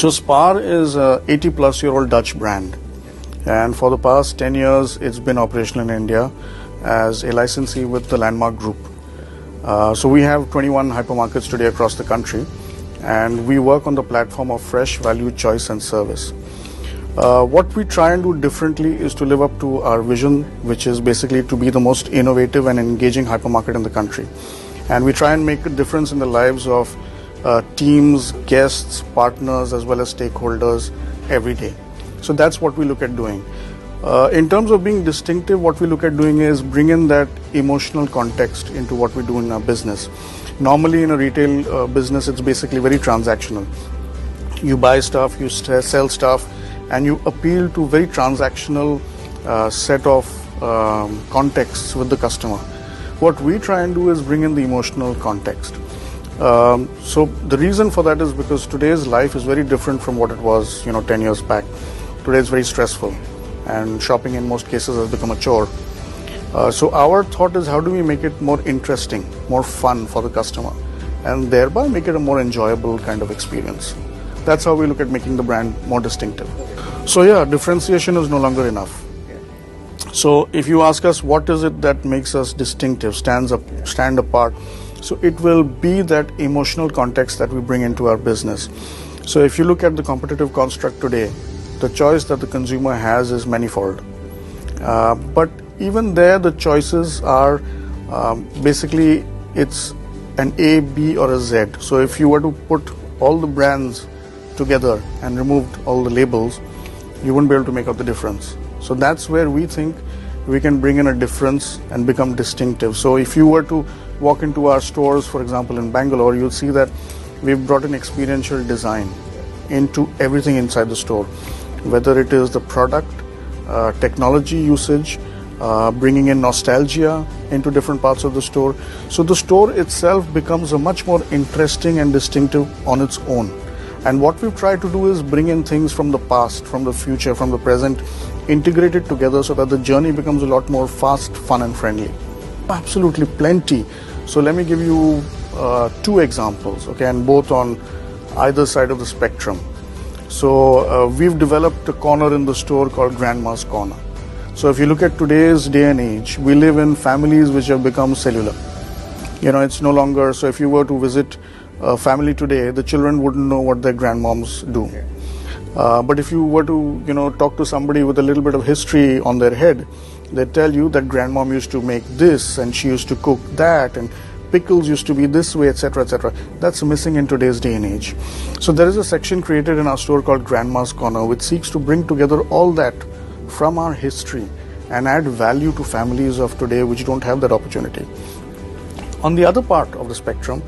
So SPAR is a 80-plus-year-old Dutch brand, and for the past 10 years it's been operational in India as a licensee with the Landmark Group. So we have 21 hypermarkets today across the country, and we work on the platform of fresh, value, choice and service. What we try and do differently is to live up to our vision, which is basically to be the most innovative and engaging hypermarket in the country. And we try and make a difference in the lives of teams, guests, partners, as well as stakeholders every day. So that's what we look at doing. In terms of being distinctive, what we look at doing is bring in that emotional context into what we do in our business. Normally in a retail business, it's basically very transactional. You buy stuff, you sell stuff, and you appeal to very transactional set of contexts with the customer. What we try and do is bring in the emotional context. So the reason for that is because today's life is very different from what it was, 10 years back. Today it's very stressful, and shopping in most cases has become a chore. So our thought is, how do we make it more interesting, more fun for the customer, and thereby make it a more enjoyable kind of experience. That's how we look at making the brand more distinctive. So yeah, differentiation is no longer enough. So if you ask us what is it that makes us distinctive, stand apart, so it will be that emotional context that we bring into our business. So if you look at the competitive construct today, the choice that the consumer has is manifold. But even there, the choices are basically it's an A, B or a Z. So if you were to put all the brands together and removed all the labels, you wouldn't be able to make out the difference. So that's where we think we can bring in a difference and become distinctive. So if you were to walk into our stores, for example in Bangalore, you'll see that we've brought an experiential design into everything inside the store, whether it is the product, technology usage, bringing in nostalgia into different parts of the store. So the store itself becomes a much more interesting and distinctive on its own. And what we've tried to do is bring in things from the past, from the future, from the present, integrate it together so that the journey becomes a lot more fast, fun and friendly. Absolutely plenty. So let me give you two examples, okay, and both on either side of the spectrum. So we've developed a corner in the store called Grandma's Corner. So if you look at today's day and age, we live in families which have become cellular. It's no longer, so if you were to visit a family today, the children wouldn't know what their grandmoms do. But if you were to, talk to somebody with a little bit of history on their head, they tell you that grandmom used to make this and she used to cook that and pickles used to be this way, etc., etc. That's missing in today's day and age. So there is a section created in our store called Grandma's Corner, which seeks to bring together all that from our history and add value to families of today which don't have that opportunity. On the other part of the spectrum,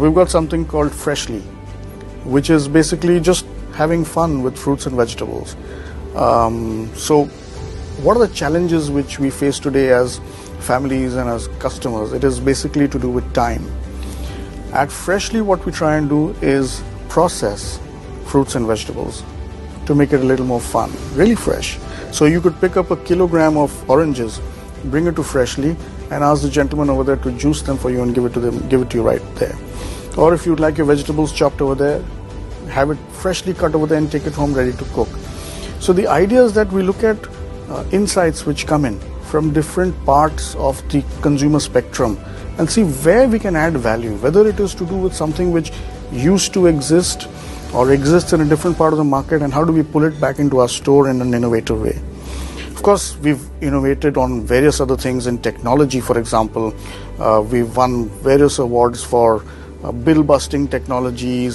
we've got something called Freshly, which is basically just having fun with fruits and vegetables. So what are the challenges which we face today as families and as customers? It is basically to do with time. At Freshly, what we try and do is process fruits and vegetables to make it a little more fun, really fresh. So you could pick up a kilogram of oranges, bring it to Freshly, and ask the gentleman over there to juice them for you and give it to you right there. Or if you'd like your vegetables chopped over there, have it freshly cut over there and take it home ready to cook. So the idea is that we look at insights which come in from different parts of the consumer spectrum and see where we can add value, whether it is to do with something which used to exist or exists in a different part of the market, and how do we pull it back into our store in an innovative way. Of course, we've innovated on various other things in technology. For example, we've won various awards for bill-busting technologies.